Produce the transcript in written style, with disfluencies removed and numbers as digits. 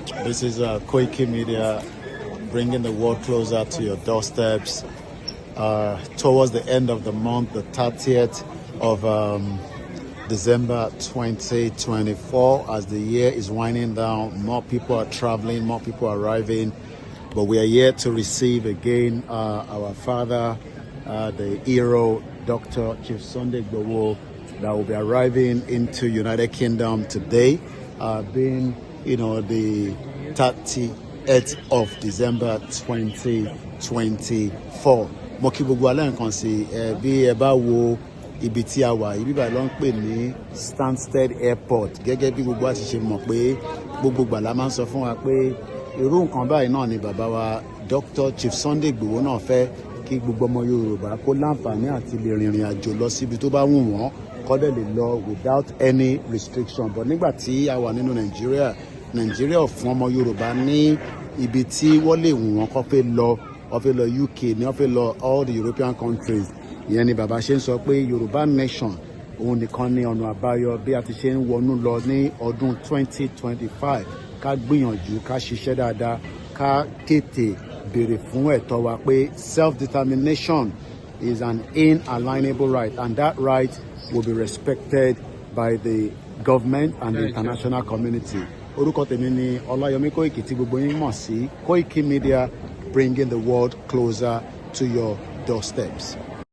This is Koiki Media bringing the world closer to your doorsteps. Towards the end of the month, the 30th of December 2024, as the year is winding down, more people are traveling, more people are arriving. But we are here to receive again our father, the hero, Dr. Chief Sunday Igboho, that will be arriving into United Kingdom today, being, the 30th of December 2024. Mo kí gbogbo alẹ́ nǹkan sí bí ẹ bá wo ibi tí a wà ibi báyìí ló ń pè ní Stansted Airport, gẹ́gẹ́ bí gbogbo àti ṣe mọ̀ pé gbogbo gbàlá máa ń sọ fún wa pé irú nǹkan báyìí náà ni bàbá wa Dr. Chief Sunday Igboho náà fẹ́ kí gbogbo ọmọ Yorùbá kó láǹfààní àti lè rìnrìn àjò lọ síbi tó bá wù wọ́n kọ́dẹ̀ lè lọ without any restriction. But nígbà tí a wà nínú Nàìjíríà ò fún ọmọ Yorùbá ní ibi tí wọ́n lè wù wọ́n kó fẹ́ lọ UK ní wọ́n fẹ́ lọ all the European countries. Ìyẹn ni bàbá ṣe ń sọ pé Yorùbá nation òun nìkan ní ọ̀nà àbáyọ bí a ti ṣe ń wọnú lọ ní ọdún 2025. Ká gbìyànjú ká ṣiṣẹ́ dáadáa ká tètè béèrè fún ẹ̀tọ́ wa pé self-determination is an inalienable right, and that right will be respected by the government and the international community. Orúkọ tèmi ni Ọláyọmí Kóìkì tí gbogbo yín mọ̀ sí Koiki Media, bringing the world closer to your doorsteps.